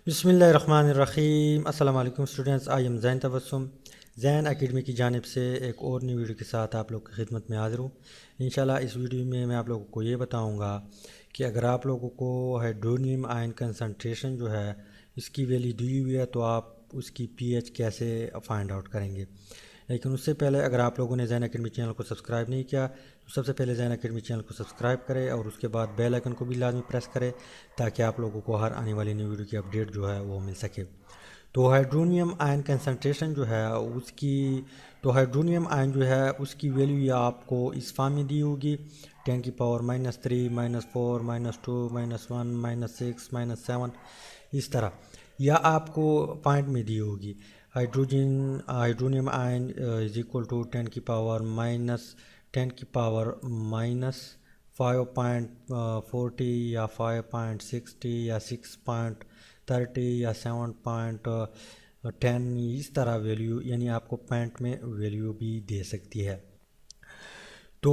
बिस्मिल्लाहिर्रहमानिर्रहीम। अस्सलाम वालेकुम students, I am zain tabasum। Jain academy की जानिब से एक और न्यू वीडियो के साथ आप लोग की खिदमत में हाज़िर हूँ। इंशाल्लाह इस वीडियो में मैं आप लोगों को ये बताऊँगा कि अगर आप लोगों को हाइड्रोनियम आयन कंसंट्रेशन जो है इसकी वैल्यू दी हुई है तो आप उसकी पीएच कैसे फाइंड आउट करेंगे। लेकिन उससे पहले अगर आप लोगों ने जैन एकेडमी चैनल को सब्सक्राइब नहीं किया तो सबसे पहले जैन एकेडमी चैनल को सब्सक्राइब करें और उसके बाद बेल आइकन को भी लाजमी प्रेस करें ताकि आप लोगों को हर आने वाली न्यू वीडियो की अपडेट जो है वो मिल सके। तो हाइड्रोनियम आयन कंसंट्रेशन जो है उसकी हाइड्रोनियम आयन जो है उसकी वैल्यू या आपको इस फॉर्म में दी होगी 10⁻³ -4 -2 -1 -6 -7 इस तरह, या आपको पॉइंट में दी होगी hydronium ion is equal to 10⁻⁻5.40 या 5.60 या 6.30 या 7.10 इस तरह वैल्यू, यानी आपको पॉइंट में वैल्यू भी दे सकती है। तो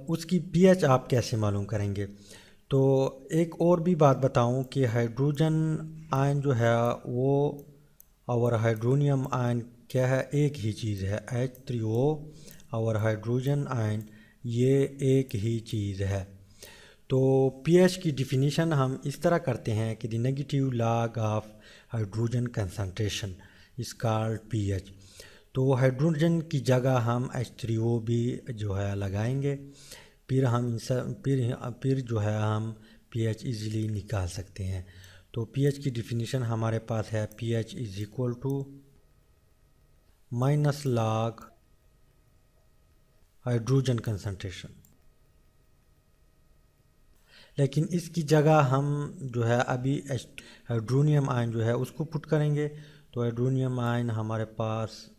उसकी पीएच आप कैसे मालूम करेंगे। तो एक और भी बात बताऊं कि हाइड्रोजन आयन जो है वो और हाइड्रोनियम आयन क्या है, एक ही चीज़ है। H3O और हाइड्रोजन आयन ये एक ही चीज़ है। तो पीएच की डिफिनीशन हम इस तरह करते हैं कि the negative log of hydrogen concentration is called pH. तो हाइड्रोजन की जगह हम H3O भी जो है लगाएंगे, फिर हम फिर जो है हम पीएच इजीली निकाल सकते हैं। तो पीएच की डिफिनीशन हमारे पास है pH is equal to minus log hydrogen concentration. लेकिन इसकी जगह हम जो है अभी हाइड्रोनियम आयन जो है उसको पुट करेंगे। तो हाइड्रोनियम आयन हमारे पास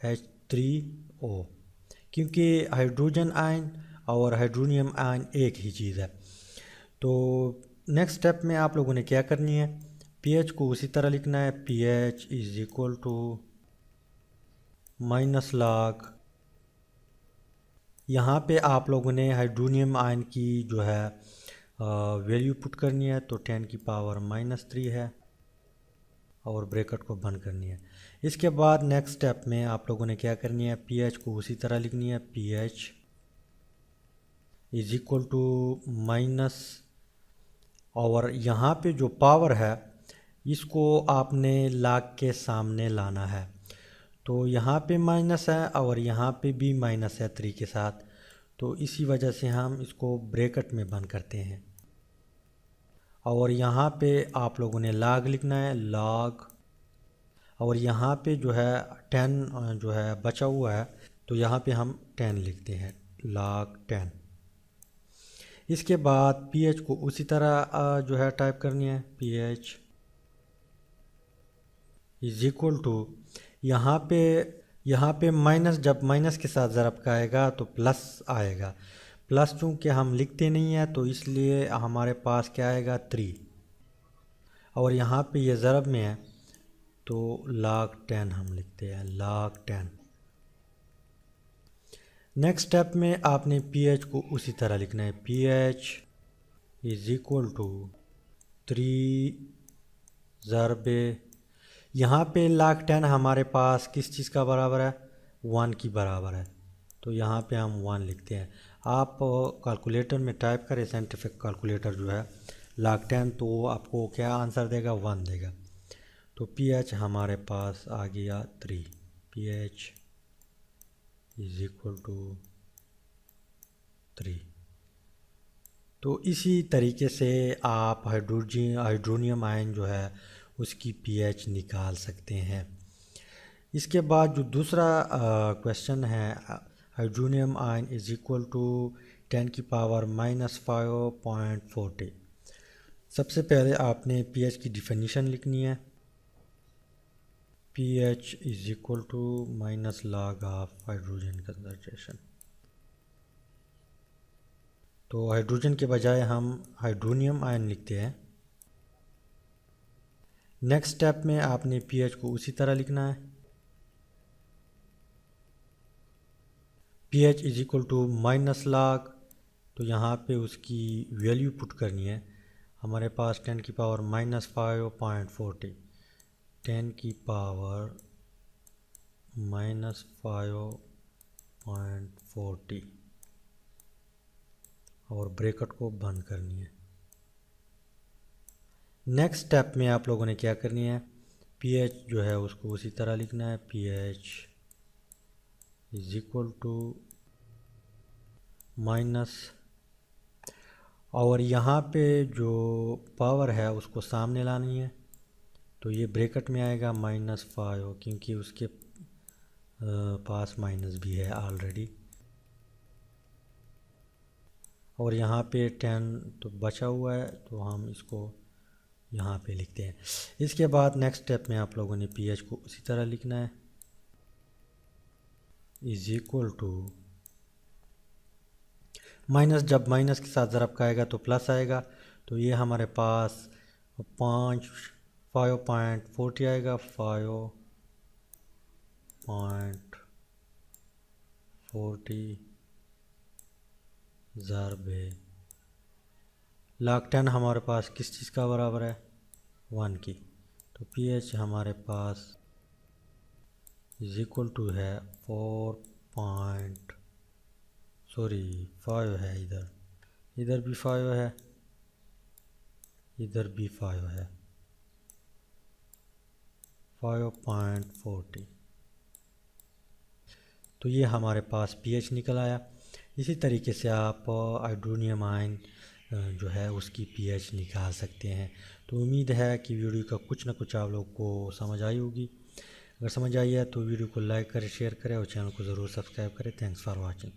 H3O, क्योंकि हाइड्रोजन आयन और हाइड्रोनियम आयन एक ही चीज़ है। तो नेक्स्ट स्टेप में आप लोगों ने क्या करनी है, पीएच को उसी तरह लिखना है, pH is equal to minus log, यहाँ पे आप लोगों ने हाइड्रोनियम आयन की जो है वैल्यू पुट करनी है। तो 10⁻³ है और ब्रैकेट को बंद करनी है। इसके बाद नेक्स्ट स्टेप में आप लोगों ने क्या करनी है, पीएच को उसी तरह लिखनी है, pH is equal to minus, और यहाँ पे जो पावर है इसको आपने लॉग के सामने लाना है। तो यहाँ पे माइनस है और यहाँ पे भी माइनस है 3 के साथ, तो इसी वजह से हम इसको ब्रैकेट में बंद करते हैं। और यहाँ पे आप लोगों ने लॉग लिखना है, लॉग, और यहाँ पे जो है 10 जो है बचा हुआ है तो यहाँ पे हम 10 लिखते हैं, log 10। इसके बाद pH को उसी तरह जो है टाइप करनी है, pH इज इक्वल टू, यहाँ पे माइनस, जब माइनस के साथ ज़रब का आएगा तो प्लस आएगा। प्लस चूँकि हम लिखते नहीं हैं तो इसलिए हमारे पास क्या आएगा 3, और यहाँ पे ये ज़रब में है तो log 10 हम लिखते हैं, log 10। नेक्स्ट स्टेप में आपने pH को उसी तरह लिखना है, pH इज इक्वल टू 3 ज़रबे, यहाँ पे log 10 हमारे पास किस चीज़ का बराबर है, 1 की बराबर है, तो यहाँ पे हम 1 लिखते हैं। आप कैलकुलेटर में टाइप करें, साइंटिफिक कैलकुलेटर जो है log 10, तो आपको क्या आंसर देगा, 1 देगा। तो pH हमारे पास आ गया 3, pH इज इक्वल टू 3। तो इसी तरीके से आप हाइड्रोनियम आयन जो है उसकी pH निकाल सकते हैं। इसके बाद जो दूसरा क्वेश्चन है, hydronium ion is equal to 10⁻⁻5.40। सबसे पहले आपने pH की डिफिनीशन लिखनी है, pH is equal to minus log of hydrogen concentration. तो हाइड्रोजन के बजाय हम हाइड्रोनियम आयन लिखते हैं। नेक्स्ट स्टेप में आपने pH को उसी तरह लिखना है, pH is equal to minus log, तो यहाँ पे उसकी वैल्यू पुट करनी है। हमारे पास 10 की पावर -5.40, 10 की पावर -5.40 और ब्रैकेट को बंद करनी है। नेक्स्ट स्टेप में आप लोगों ने क्या करनी है, pH जो है उसको उसी तरह लिखना है, pH is equal to minus, और यहाँ पे जो पावर है उसको सामने लानी है, तो ये ब्रैकेट में आएगा -5, क्योंकि उसके पास माइनस भी है ऑलरेडी, और यहाँ पे 10 तो बचा हुआ है, तो हम इसको यहाँ पे लिखते हैं। इसके बाद नेक्स्ट स्टेप में आप लोगों ने pH को उसी तरह लिखना है, इज इक्वल टू माइनस, जब माइनस के साथ ज़रब का आएगा तो प्लस आएगा, तो ये हमारे पास 5.40 आएगा, 5.40 ज़रब log 10 हमारे पास किस चीज़ का बराबर है, 1 की, तो pH हमारे पास इज इक्वल टू है 5 है, इधर भी 5 है, इधर भी 5 है, 5.40, तो ये हमारे पास pH निकल आया। इसी तरीके से आप हाइड्रोनियम आयन जो है उसकी pH निकाल सकते हैं। तो उम्मीद है कि वीडियो का कुछ ना कुछ आप लोग को समझ आई होगी। अगर समझ आई है तो वीडियो को लाइक करें, शेयर करें और चैनल को ज़रूर सब्सक्राइब करें। Thanks for watching.